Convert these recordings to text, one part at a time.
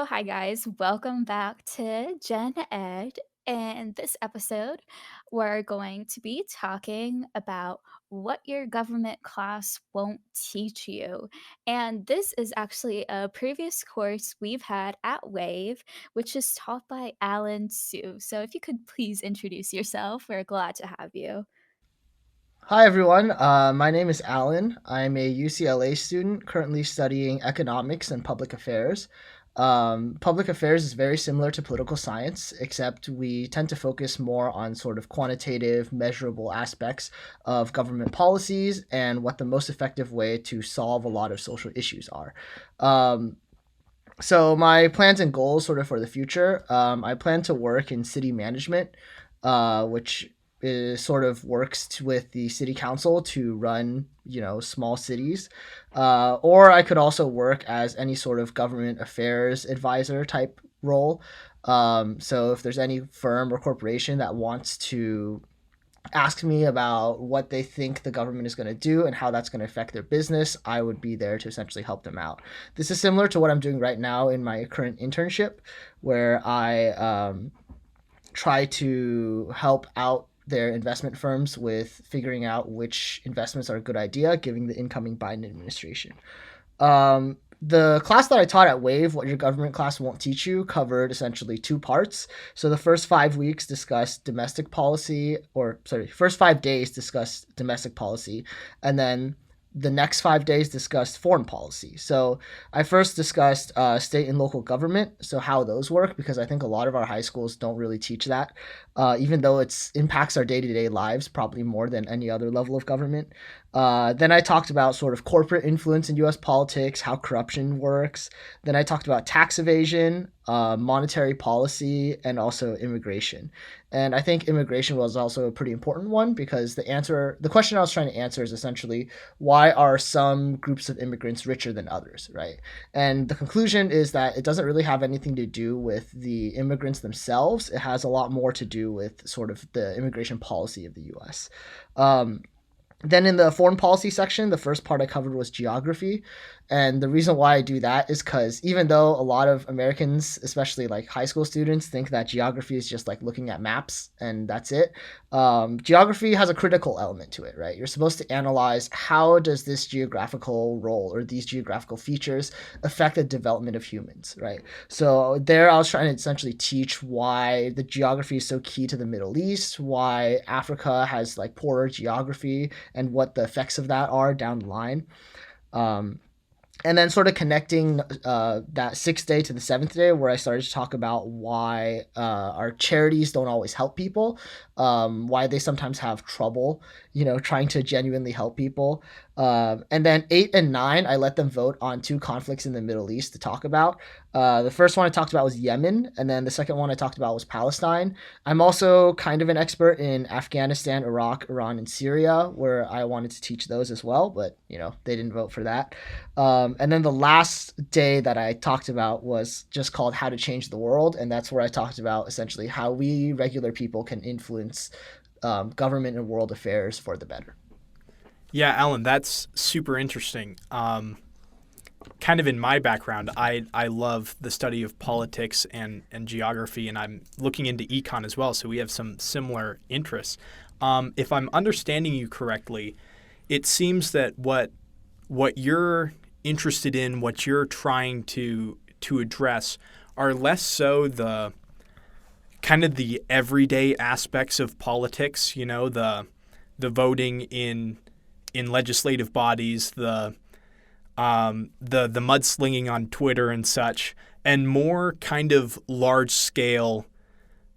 Hi guys, welcome back to Gen Ed. In this episode, we're going to be talking about what your government class won't teach you. And this is actually a previous course we've had at Wave, which is taught by Alan Sue. So if you could please introduce yourself, we're glad to have you. Hi, everyone. My name is Alan. I'm a UCLA student currently studying economics and public affairs. Public affairs is very similar to political science, except we tend to focus more on sort of quantitative, measurable aspects of government policies and what the most effective way to solve a lot of social issues are. Um, so, my plans and goals, sort of for the future, I plan to work in city management, which sort of with the city council to run, small cities. Or I could also work as any sort of government affairs advisor type role. So if there's any firm or corporation that wants to ask me about what they think the government is going to do and how that's going to affect their business, I would be there to essentially help them out. This is similar to what I'm doing right now in my current internship, where I try to help out their investment firms with figuring out which investments are a good idea, given the incoming Biden administration. The class that I taught at Wave, What Your Government Class Won't Teach You, covered essentially two parts. So the first 5 weeks discussed domestic policy, or sorry, first 5 days discussed domestic policy, and then the next 5 days discussed foreign policy. So I first discussed state and local government, so how those work, because I think a lot of our high schools don't really teach that, even though it impacts our day-to-day lives probably more than any other level of government. Then I talked about sort of corporate influence in U.S. politics, how corruption works. Then I talked about tax evasion, monetary policy, and also immigration. And I think immigration was also a pretty important one because the question I was trying to answer is essentially why are some groups of immigrants richer than others, right? And the conclusion is that it doesn't really have anything to do with the immigrants themselves. It has a lot more to do with sort of the immigration policy of the U.S. Then in the foreign policy section, the first part I covered was geography. And the reason why I do that is because even though a lot of Americans, especially like high school students, think that geography is just like looking at maps and that's it, geography has a critical element to it, right? You're supposed to analyze how does this geographical role or these geographical features affect the development of humans, right? So there I was trying to essentially teach why the geography is so key to the Middle East, why Africa has like poorer geography, and what the effects of that are down the line. Um, and then sort of connecting that sixth day to the seventh day, where I started to talk about why our charities don't always help people, why they sometimes have trouble, trying to genuinely help people. And then 8 and 9, I let them vote on two conflicts in the Middle East to talk about. The first one I talked about was Yemen, and then the second one I talked about was Palestine. I'm also kind of an expert in Afghanistan, Iraq, Iran, and Syria, where I wanted to teach those as well, but they didn't vote for that. And then the last day that I talked about was just called How to Change the World, and that's where I talked about essentially how we regular people can influence government and world affairs for the better. Yeah, Alan, that's super interesting. Kind of in my background, I love the study of politics and geography, and I'm looking into econ as well, so we have some similar interests. If I'm understanding you correctly, it seems that what you're interested in, what you're trying to address, are less so the kind of the everyday aspects of politics. The voting in legislative bodies, the mudslinging on Twitter and such, and more kind of large scale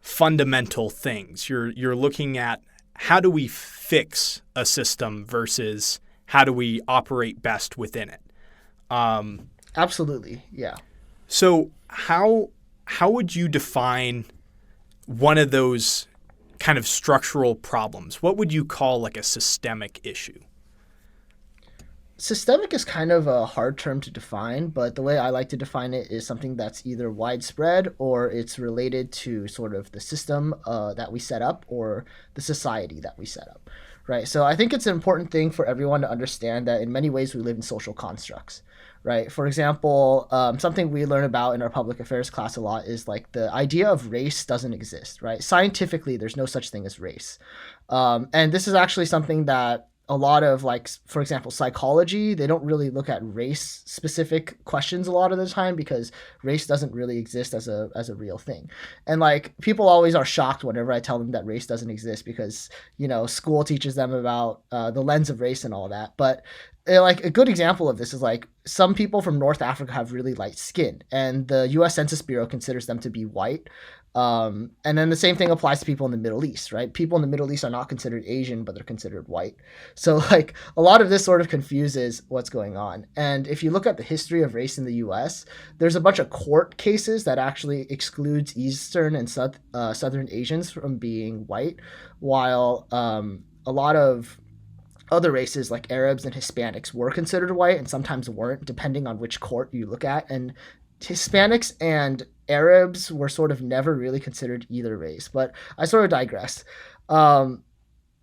fundamental things. You're looking at how do we fix a system versus how do we operate best within it. Absolutely, yeah. So how would you define one of those kind of structural problems? What would you call like a systemic issue? Systemic is kind of a hard term to define, but the way I like to define it is something that's either widespread or it's related to sort of the system that we set up or the society that we set up, right? So I think it's an important thing for everyone to understand that in many ways we live in social constructs, right? For example, something we learn about in our public affairs class a lot is like the idea of race doesn't exist, right? Scientifically, there's no such thing as race. And this is actually something that a lot of, like, for example, psychology, they don't really look at race specific questions a lot of the time because race doesn't really exist as a real thing. And like people always are shocked whenever I tell them that race doesn't exist because school teaches them about the lens of race and all that. But like a good example of this is like some people from North Africa have really light skin, and the U.S. Census Bureau considers them to be white. And then the same thing applies to people in the Middle East, right? People in the Middle East are not considered Asian, but they're considered white. So like a lot of this sort of confuses what's going on. And if you look at the history of race in the U.S., there's a bunch of court cases that actually excludes Eastern and Southern Asians from being white, while a lot of other races like Arabs and Hispanics were considered white and sometimes weren't, depending on which court you look at. And Hispanics and Arabs were sort of never really considered either race. But I sort of digress. Um,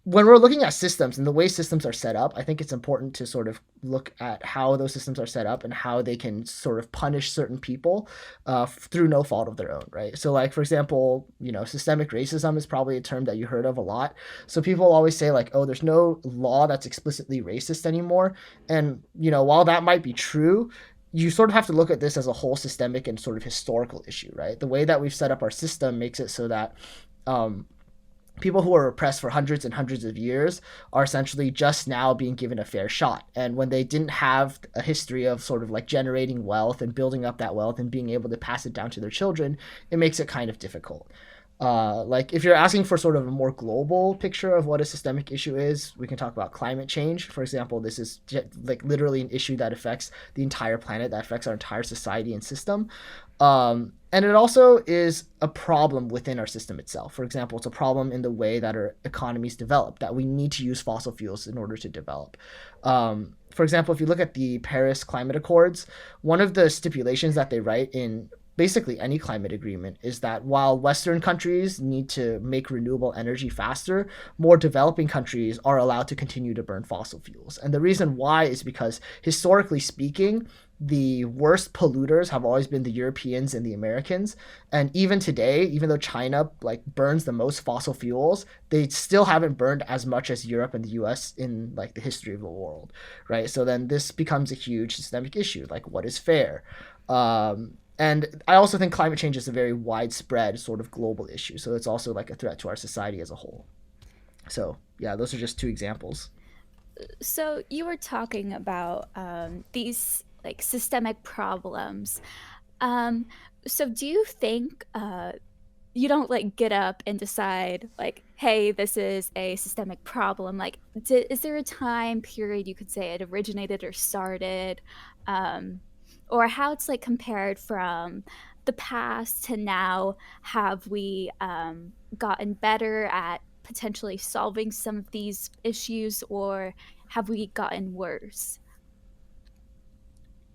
when we're looking at systems and the way systems are set up, I think it's important to sort of look at how those systems are set up and how they can sort of punish certain people through no fault of their own, right? So, like, for example, systemic racism is probably a term that you heard of a lot. So people always say, like, oh, there's no law that's explicitly racist anymore. And, while that might be true, you sort of have to look at this as a whole systemic and sort of historical issue, right? The way that we've set up our system makes it so that people who are oppressed for hundreds and hundreds of years are essentially just now being given a fair shot. And when they didn't have a history of sort of like generating wealth and building up that wealth and being able to pass it down to their children, it makes it kind of difficult. Like if you're asking for sort of a more global picture of what a systemic issue is, we can talk about climate change. For example, this is like literally an issue that affects the entire planet, that affects our entire society and system. And it also is a problem within our system itself. For example, it's a problem in the way that our economies develop, that we need to use fossil fuels in order to develop. For example, if you look at the Paris Climate Accords, one of the stipulations that they write in basically any climate agreement is that while Western countries need to make renewable energy faster, more developing countries are allowed to continue to burn fossil fuels. And the reason why is because historically speaking, the worst polluters have always been the Europeans and the Americans. And even today, even though China like burns the most fossil fuels, they still haven't burned as much as Europe and the US in like the history of the world, right? So then this becomes a huge systemic issue, like what is fair? And I also think climate change is a very widespread sort of global issue. So it's also like a threat to our society as a whole. So yeah, those are just two examples. So you were talking about these like systemic problems. Um, so do you think you don't like get up and decide like, hey, this is a systemic problem? Like, is there a time period you could say it originated or started, um, or how it's like compared from the past to now? Have we gotten better at potentially solving some of these issues, or have we gotten worse?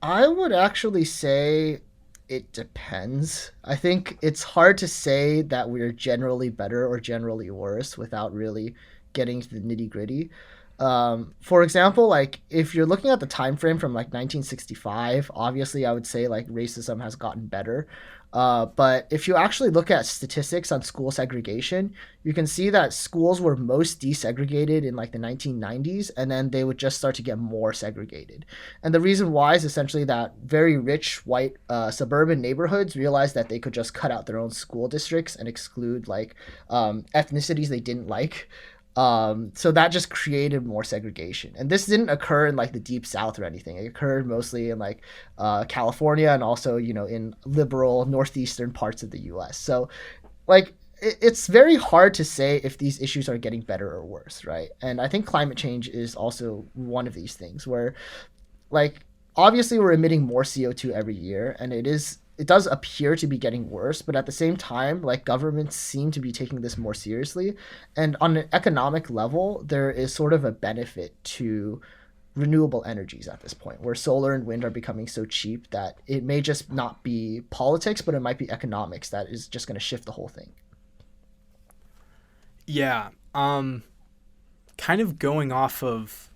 I would actually say it depends. I think it's hard to say that we're generally better or generally worse without really getting to the nitty gritty. For example, like if you're looking at the time frame from like 1965, obviously I would say like racism has gotten better. But if you actually look at statistics on school segregation, you can see that schools were most desegregated in like the 1990s, and then they would just start to get more segregated. And the reason why is essentially that very rich white suburban neighborhoods realized that they could just cut out their own school districts and exclude like ethnicities they didn't like. So that just created more segregation. And this didn't occur in like the deep south or anything. It occurred mostly in like California and also, in liberal northeastern parts of the US. So like it's very hard to say if these issues are getting better or worse, right? And I think climate change is also one of these things where like obviously we're emitting more CO2 every year, and it does appear to be getting worse, but at the same time like governments seem to be taking this more seriously. And on an economic level, there is sort of a benefit to renewable energies at this point, where solar and wind are becoming so cheap that it may just not be politics, but it might be economics that is just going to shift the whole thing. Yeah. Kind of going off of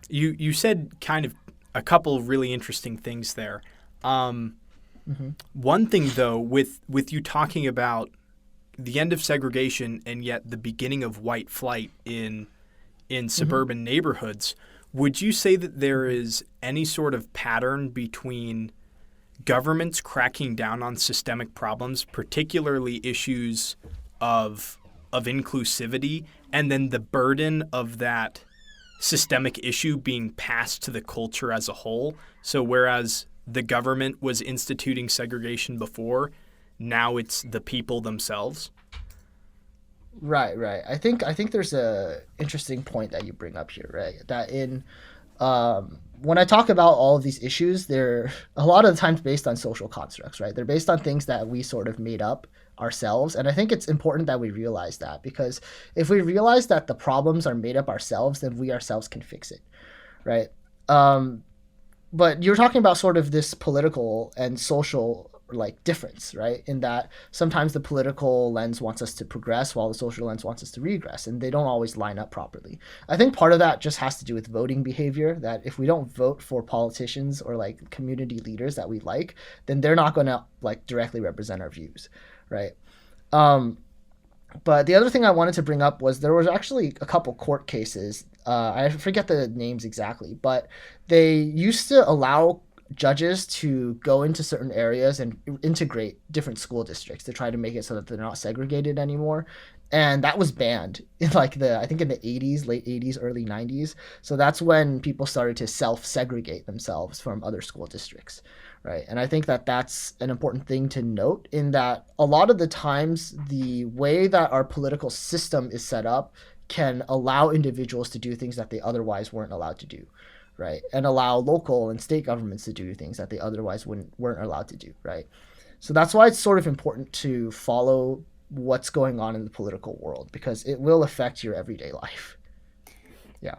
you said kind of a couple of really interesting things there. Hmm. One thing, though, with you talking about the end of segregation and yet the beginning of white flight in Hmm. suburban neighborhoods, would you say that there is any sort of pattern between governments cracking down on systemic problems, particularly issues of inclusivity, and then the burden of that systemic issue being passed to the culture as a whole? So whereas the government was instituting segregation before, now it's the people themselves. Right, right. I think there's a interesting point that you bring up here, right? That in when I talk about all of these issues, they're a lot of the times based on social constructs, right? They're based on things that we sort of made up ourselves. And I think it's important that we realize that, because if we realize that the problems are made up ourselves, then we ourselves can fix it, right? Um, but you're talking about sort of this political and social like difference, right? In that sometimes the political lens wants us to progress while the social lens wants us to regress, and they don't always line up properly. I think part of that just has to do with voting behavior, that if we don't vote for politicians or like community leaders that we like, then they're not going to like directly represent our views, right? um but the other thing I wanted to bring up was there was actually a couple court cases. I forget the names exactly, but they used to allow judges to go into certain areas and integrate different school districts to try to make it so that they're not segregated anymore. And that was banned in like I think in the 80s, late 80s, early 90s. So that's when people started to self segregate themselves from other school districts, right? And I think that that's an important thing to note, in that a lot of the times the way that our political system is set up can allow individuals to do things that they otherwise weren't allowed to do, right? And allow local and state governments to do things that they otherwise weren't allowed to do, right? So that's why it's sort of important to follow what's going on in the political world, because it will affect your everyday life. Yeah.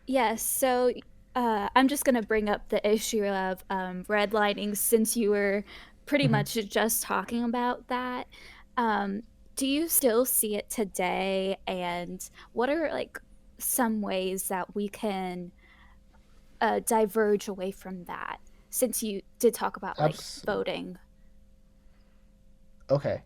Yes, so I'm just going to bring up the issue of redlining since you were pretty Hmm. much just talking about that. Um, do you still see it today? And what are like some ways that we can diverge away from that? Since you did talk about like Absolutely. voting. Okay.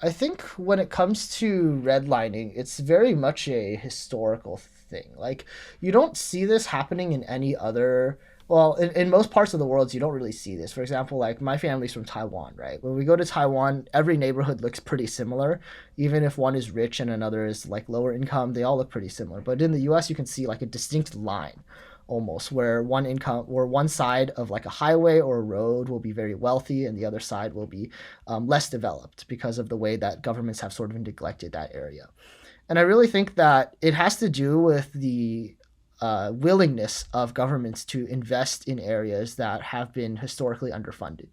I think when it comes to redlining, it's very much a historical thing. Like, you don't see this happening in any other. Well, in most parts of the world, you don't really see this. For example, like my family's from Taiwan, right? When we go to Taiwan, every neighborhood looks pretty similar. Even if one is rich and another is like lower income, they all look pretty similar. But in the US, you can see like a distinct line almost, where one side of like a highway or a road will be very wealthy and the other side will be less developed, because of the way that governments have sort of neglected that area. And I really think that it has to do with the willingness of governments to invest in areas that have been historically underfunded,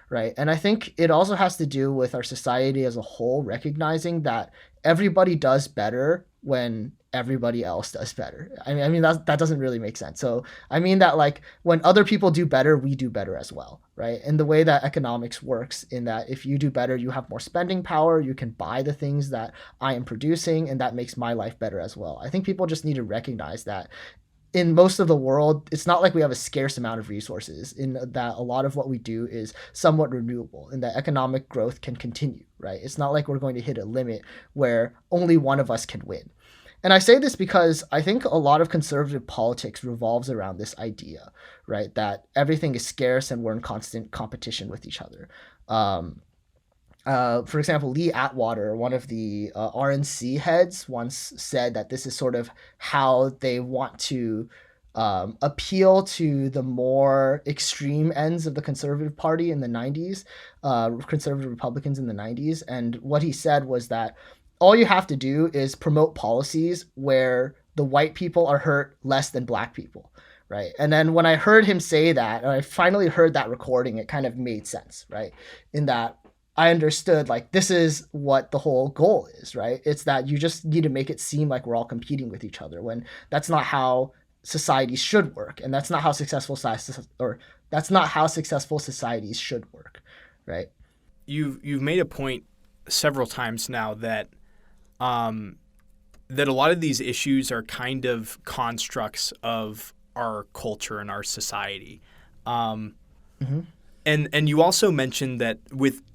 right? And I think it also has to do with our society as a whole recognizing that everybody does better when everybody else does better. I mean that doesn't really make sense. So I mean that like when other people do better, we do better as well, right? And the way that economics works, in that if you do better, you have more spending power, you can buy the things that I am producing, and that makes my life better as well. I think people just need to recognize that in most of the world, it's not like we have a scarce amount of resources, in that a lot of what we do is somewhat renewable, and that economic growth can continue, right? It's not like we're going to hit a limit where only one of us can win. And I say this because I think a lot of conservative politics revolves around this idea, right? That everything is scarce and we're in constant competition with each other. Um, for example, Lee Atwater, one of the RNC heads, once said that this is sort of how they want to appeal to the more extreme ends of the conservative party in the 90s, conservative Republicans in the 90s. And what he said was that all you have to do is promote policies where the white people are hurt less than black people. Right. And then when I heard him say that, and I finally heard that recording, it kind of made sense, right? In that I understood like this is what the whole goal is, right? It's that you just need to make it seem like we're all competing with each other, when that's not how societies should work, and that's not how successful societies should work, right? You've made a point several times now that that a lot of these issues are kind of constructs of our culture and our society. Um, Hmm. and you also mentioned that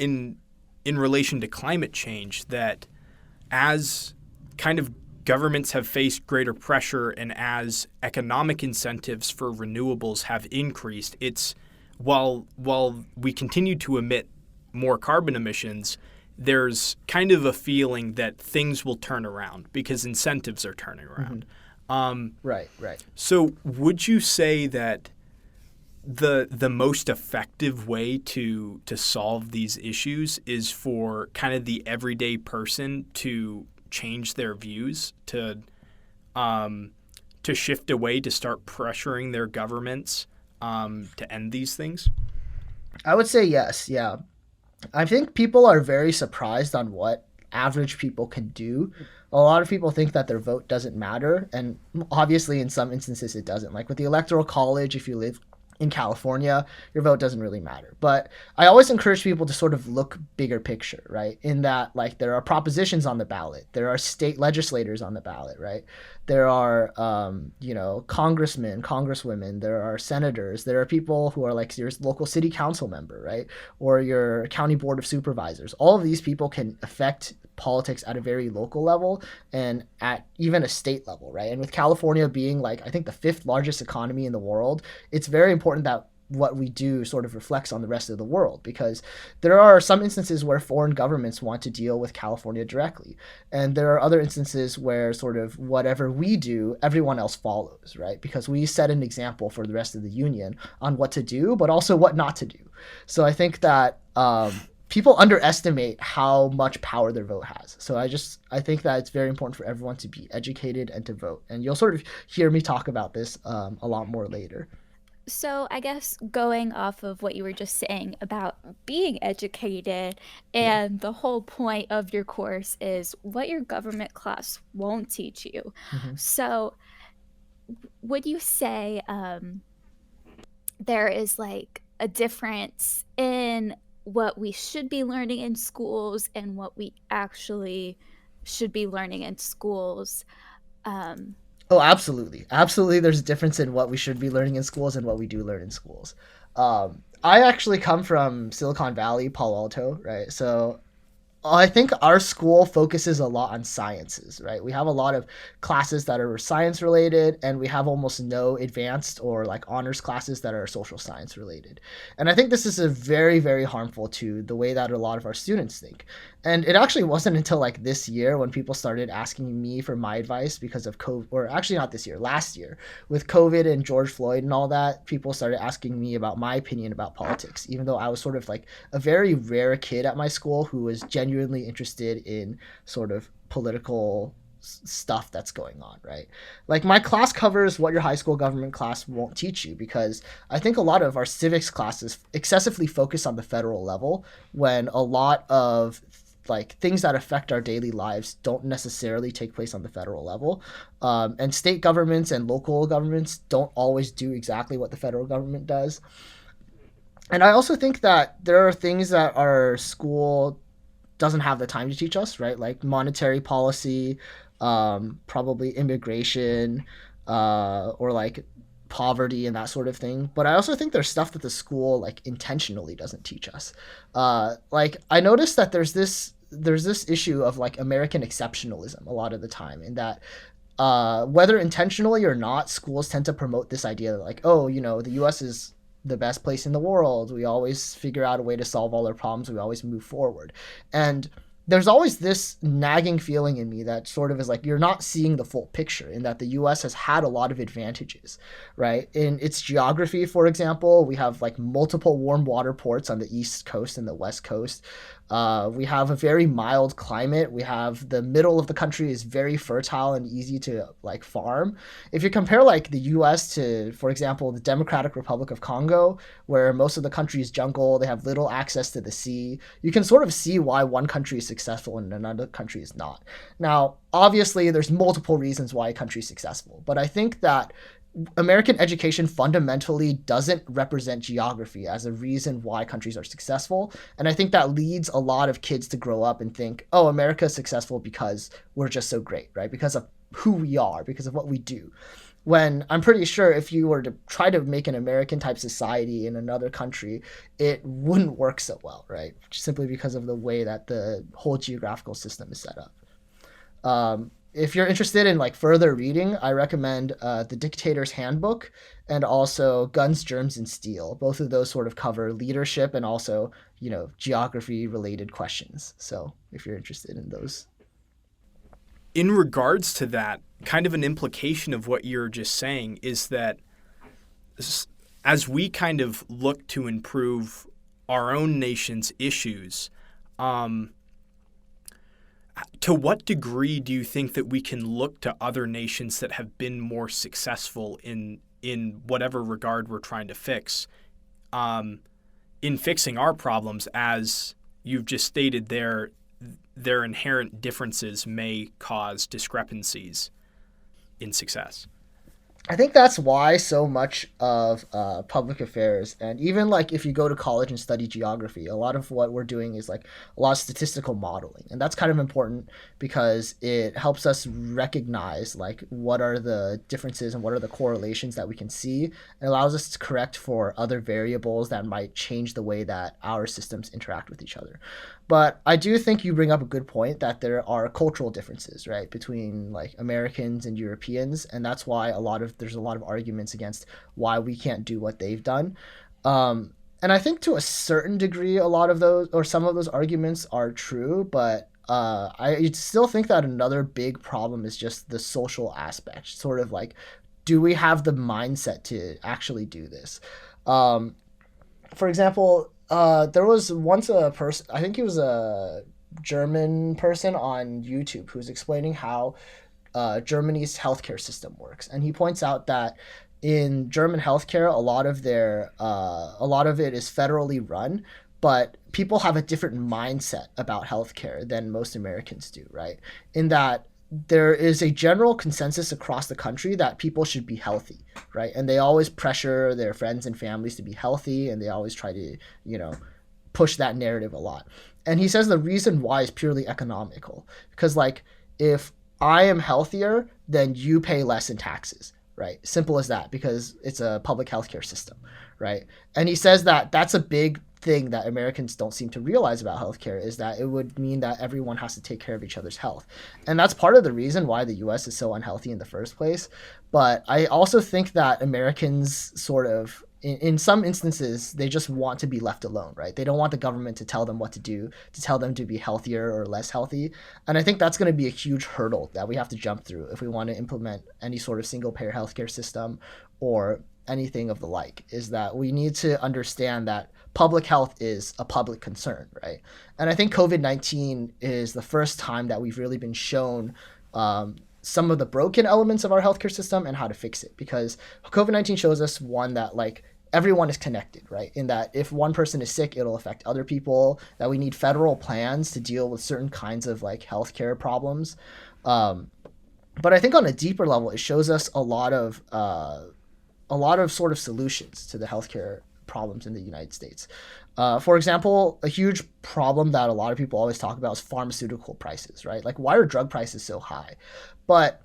in relation to climate change, that as kind of governments have faced greater pressure and as economic incentives for renewables have increased, it's while we continue to emit more carbon emissions, there's kind of a feeling that things will turn around because incentives are turning Hmm. around. Um, Right, right. so would you say that the most effective way to solve these issues is for kind of the everyday person to change their views, um, to shift away, to start pressuring their governments to end these things? I would say yes. Yeah. I think people are very surprised on what average people can do. A lot of people think that their vote doesn't matter, and obviously, in some instances, it doesn't. Like with the Electoral College, if you live in California, your vote doesn't really matter. But I always encourage people to sort of look bigger picture, right? In that, like, there are propositions on the ballot, there are state legislators on the ballot, right? There are, congressmen, congresswomen, there are senators, there are people who are like your local city council member, right? Or your county board of supervisors. All of these people can affect politics at a very local level and at even a state level, right? And with California being like, I think the fifth largest economy in the world, it's very important that what we do sort of reflects on the rest of the world, because there are some instances where foreign governments want to deal with California directly. And there are other instances where sort of whatever we do, everyone else follows, right? Because we set an example for the rest of the union on what to do, but also what not to do. So I think that people underestimate how much power their vote has. So I think that it's very important for everyone to be educated and to vote. And you'll sort of hear me talk about this a lot more later. So, I guess going off of what you were just saying about being educated, Yeah. and the whole point of your course is what your government class won't teach you. Hmm. So, would you say there is like a difference in what we should be learning in schools and what we actually should be learning in schools? Um, Oh, absolutely. Absolutely. There's a difference in what we should be learning in schools and what we do learn in schools. I actually come from Silicon Valley, Palo Alto, right? So I think our school focuses a lot on sciences, right? We have a lot of classes that are science related, and we have almost no advanced or like honors classes that are social science related. And I think this is a very, very harmful to the way that a lot of our students think. And it actually wasn't until like this year when people started asking me for my advice because of COVID, or actually not this year, last year, with COVID and George Floyd and all that, people started asking me about my opinion about politics, even though I was sort of like a very rare kid at my school who was genuinely interested in sort of political stuff that's going on, right? Like my class covers what your high school government class won't teach you, because I think a lot of our civics classes excessively focus on the federal level when a lot of like things that affect our daily lives don't necessarily take place on the federal level, and state governments and local governments don't always do exactly what the federal government does. And I also think that there are things that our school doesn't have the time to teach us, right? Like monetary policy, probably immigration, or like poverty and that sort of thing. But I also think there's stuff that the school like intentionally doesn't teach us. Like I noticed that there's this issue of like American exceptionalism a lot of the time, in that whether intentionally or not, schools tend to promote this idea that like, oh, the U.S. is the best place in the world. We always figure out a way to solve all our problems. We always move forward. And there's always this nagging feeling in me that sort of is like, you're not seeing the full picture, in that the US has had a lot of advantages, right? In its geography, for example, we have like multiple warm water ports on the East Coast and the West Coast. We have a very mild climate. We have the middle of the country is very fertile and easy to like farm. If you compare like the US to, for example, the Democratic Republic of Congo, where most of the country is jungle, they have little access to the sea, you can sort of see why one country is successful and another country is not. Now, obviously, there's multiple reasons why a country is successful, but I think that American education fundamentally doesn't represent geography as a reason why countries are successful. And I think that leads a lot of kids to grow up and think, oh, America is successful because we're just so great, right? Because of who we are, because of what we do. when I'm pretty sure if you were to try to make an American type society in another country, it wouldn't work so well, right? Simply because of the way that the whole geographical system is set up. If you're interested in like further reading, I recommend The Dictator's Handbook and also Guns, Germs, and Steel. Both of those sort of cover leadership and also, geography related questions. So if you're interested in those. In regards to that, kind of an implication of what you're just saying is that as we kind of look to improve our own nation's issues, to what degree do you think that we can look to other nations that have been more successful in whatever regard we're trying to fix, in fixing our problems, as you've just stated, their inherent differences may cause discrepancies in success? I think that's why so much of public affairs, and even like if you go to college and study geography, a lot of what we're doing is like a lot of statistical modeling, and that's kind of important because it helps us recognize like what are the differences and what are the correlations that we can see. It allows us to correct for other variables that might change the way that our systems interact with each other. But I do think you bring up a good point that there are cultural differences, right, between like Americans and Europeans, and that's why there's a lot of arguments against why we can't do what they've done. And I think to a certain degree, a lot of those or some of those arguments are true, but I still think that another big problem is just the social aspect. Sort of like, do we have the mindset to actually do this? For example, there was once a person, I think he was a German person on YouTube who was explaining how Germany's healthcare system works, and he points out that in German healthcare, a lot of it is federally run, but people have a different mindset about healthcare than most Americans do, right? In that there is a general consensus across the country that people should be healthy, right? And they always pressure their friends and families to be healthy, and they always try to, push that narrative a lot. And he says the reason why is purely economical, because like if I am healthier, then you pay less in taxes, right? Simple as that, because it's a public healthcare system, right? And he says that that's a big thing that Americans don't seem to realize about healthcare, is that it would mean that everyone has to take care of each other's health. And that's part of the reason why the US is so unhealthy in the first place. But I also think that Americans sort of, in some instances, they just want to be left alone, right? They don't want the government to tell them what to do, to tell them to be healthier or less healthy. And I think that's going to be a huge hurdle that we have to jump through if we want to implement any sort of single payer healthcare system or anything of the like, is that we need to understand that public health is a public concern, right? And I think COVID-19 is the first time that we've really been shown some of the broken elements of our healthcare system and how to fix it, because COVID-19 shows us, one, that like everyone is connected, right? In that if one person is sick, it'll affect other people, that we need federal plans to deal with certain kinds of like healthcare problems. But I think on a deeper level, it shows us a lot of sort of solutions to the healthcare problems in the United States. For example, a huge problem that a lot of people always talk about is pharmaceutical prices, right? Like, why are drug prices so high? But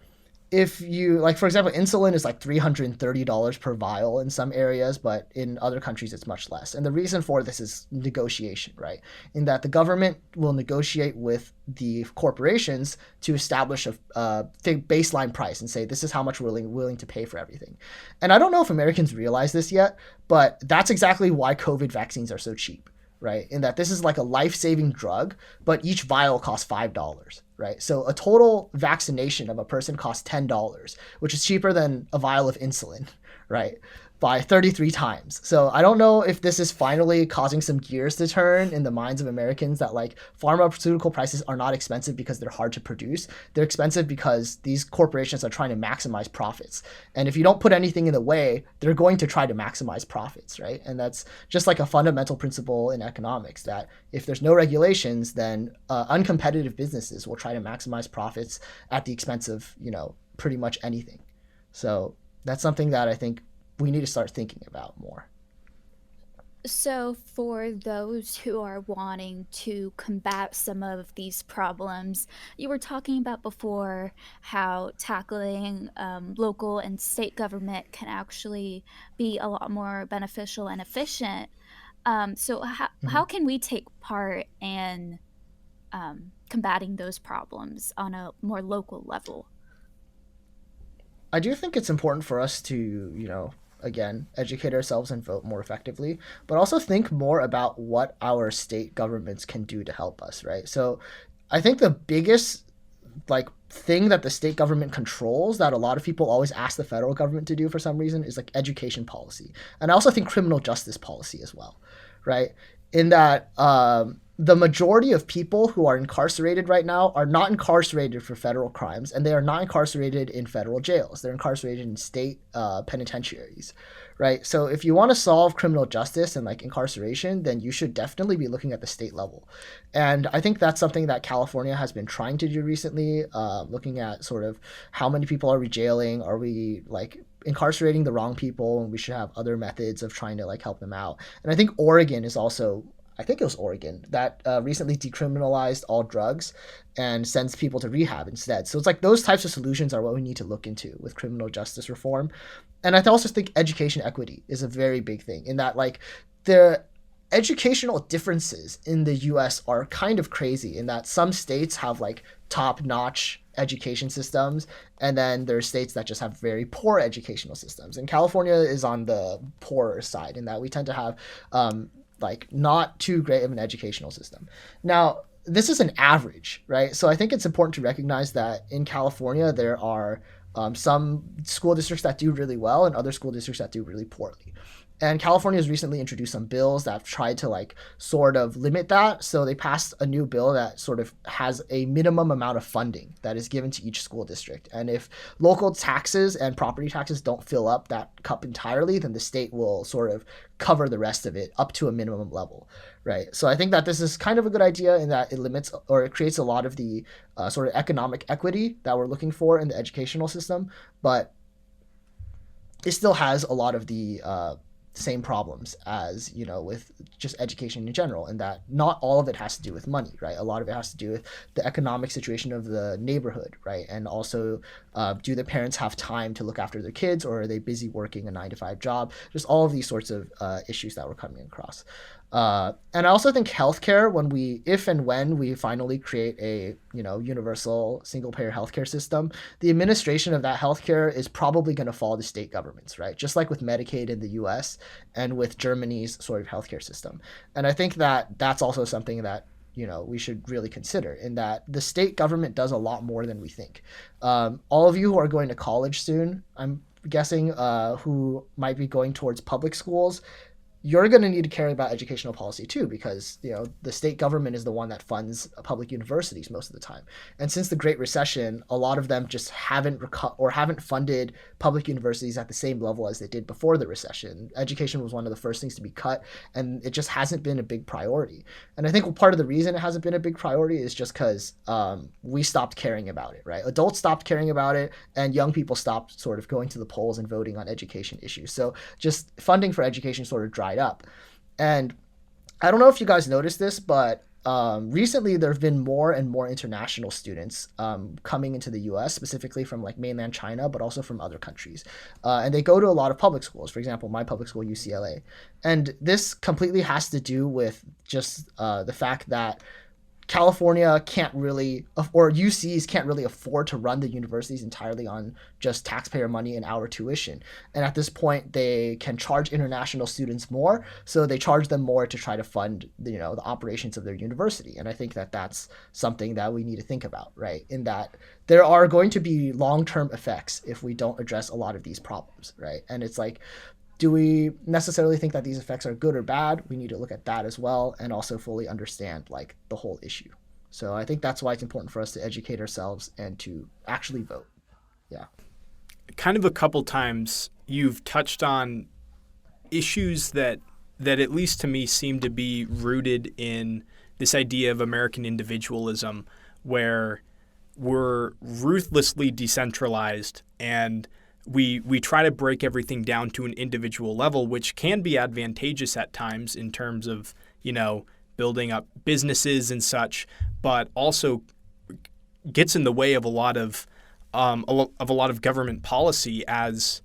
if you, like, for example, insulin is like $330 per vial in some areas, but in other countries it's much less. And the reason for this is negotiation, right? In that the government will negotiate with the corporations to establish a baseline price and say, this is how much we're willing to pay for everything. And I don't know if Americans realize this yet, but that's exactly why COVID vaccines are so cheap, right? In that this is like a life-saving drug, but each vial costs $5, right? So a total vaccination of a person costs $10, which is cheaper than a vial of insulin, right? By 33 times. So I don't know if this is finally causing some gears to turn in the minds of Americans, that like pharmaceutical prices are not expensive because they're hard to produce. They're expensive because these corporations are trying to maximize profits. And if you don't put anything in the way, they're going to try to maximize profits, right? And that's just like a fundamental principle in economics, that if there's no regulations, then uncompetitive businesses will try to maximize profits at the expense of, pretty much anything. So that's something that I think we need to start thinking about more. So, for those who are wanting to combat some of these problems, you were talking about before how tackling local and state government can actually be a lot more beneficial and efficient. So, how Mhm. can we take part in combating those problems on a more local level? I do think it's important for us to, again, educate ourselves and vote more effectively, but also think more about what our state governments can do to help us, right? So I think the biggest like thing that the state government controls that a lot of people always ask the federal government to do for some reason is like education policy. And I also think criminal justice policy as well, right? In that the majority of people who are incarcerated right now are not incarcerated for federal crimes, and they are not incarcerated in federal jails. They're incarcerated in state penitentiaries, right? So if you want to solve criminal justice and like incarceration, then you should definitely be looking at the state level. And I think that's something that California has been trying to do recently, looking at sort of how many people are we jailing? Are we like incarcerating the wrong people? And we should have other methods of trying to like help them out. And I think Oregon is also, I think it was Oregon that recently decriminalized all drugs and sends people to rehab instead. So it's like those types of solutions are what we need to look into with criminal justice reform. And I also think education equity is a very big thing in that like the educational differences in the US are kind of crazy in that some states have like top-notch education systems, and then there are states that just have very poor educational systems. And California is on the poorer side in that we tend to have like not too great of an educational system. Now, this is an average, right? So I think it's important to recognize that in California there are some school districts that do really well and other school districts that do really poorly. And California has recently introduced some bills that have tried to like sort of limit that. So they passed a new bill that sort of has a minimum amount of funding that is given to each school district. And if local taxes and property taxes don't fill up that cup entirely, then the state will sort of cover the rest of it up to a minimum level, right? So I think that this is kind of a good idea in that it limits or it creates a lot of the sort of economic equity that we're looking for in the educational system, but it still has a lot of the same problems as with just education in general, and that not all of it has to do with money, right? A lot of it has to do with the economic situation of the neighborhood, right? And also do the parents have time to look after their kids, or are they busy working a 9 to 5 job? Just all of these sorts of issues that we're coming across. And I also think healthcare, if and when we finally create a universal single payer healthcare system, the administration of that healthcare is probably going to fall to state governments, right? Just like with Medicaid in the U.S. and with Germany's sort of healthcare system. And I think that that's also something that we should really consider, in that the state government does a lot more than we think. All of you who are going to college soon, I'm guessing, who might be going towards public schools, you're going to need to care about educational policy too, because the state government is the one that funds public universities most of the time. And since the Great Recession, a lot of them just haven't funded public universities at the same level as they did before the recession. Education was one of the first things to be cut, and it just hasn't been a big priority. And I think part of the reason it hasn't been a big priority is just because we stopped caring about it, right? Adults stopped caring about it, and young people stopped sort of going to the polls and voting on education issues. So just funding for education sort of dried up. And I don't know if you guys noticed this, but recently there have been more and more international students coming into the U.S., specifically from like mainland China, but also from other countries. And they go to a lot of public schools. For example, my public school, UCLA. And this completely has to do with just the fact that California can't really, or UCs can't really afford to run the universities entirely on just taxpayer money and our tuition. And at this point, they can charge international students more, so they charge them more to try to fund the operations of their university. And I think that that's something that we need to think about, right? In that there are going to be long-term effects if we don't address a lot of these problems, right? And it's like, do we necessarily think that these effects are good or bad? We need to look at that as well, and also fully understand like the whole issue. So I think that's why it's important for us to educate ourselves and to actually vote. Yeah. Kind of a couple times you've touched on issues that at least to me seem to be rooted in this idea of American individualism, where we're ruthlessly decentralized and we try to break everything down to an individual level, which can be advantageous at times in terms of, building up businesses and such, but also gets in the way of a lot of government policy as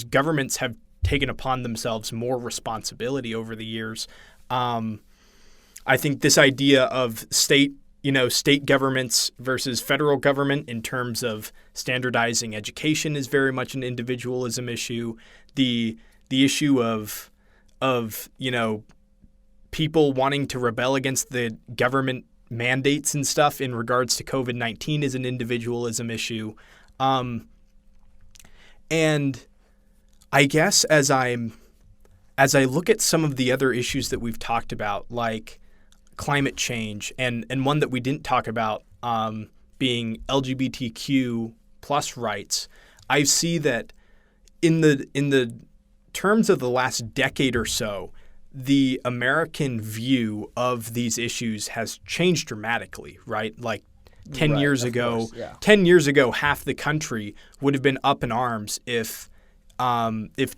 governments have taken upon themselves more responsibility over the years. I think this idea of state governments versus federal government in terms of standardizing education is very much an individualism issue. The issue of people wanting to rebel against the government mandates and stuff in regards to COVID-19 is an individualism issue. And I guess as I look at some of the other issues that we've talked about, like climate change, and one that we didn't talk about being LGBTQ plus rights, I see that in the terms of the last decade or so, the American view of these issues has changed dramatically, right? Like 10 years ago, course, yeah. 10 years ago, half the country would have been up in arms if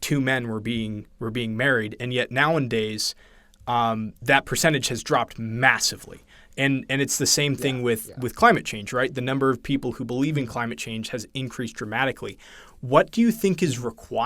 two men were being married, and yet nowadays that percentage has dropped massively. And it's the same thing with climate change, right? The number of people who believe in climate change has increased dramatically. What do you think is required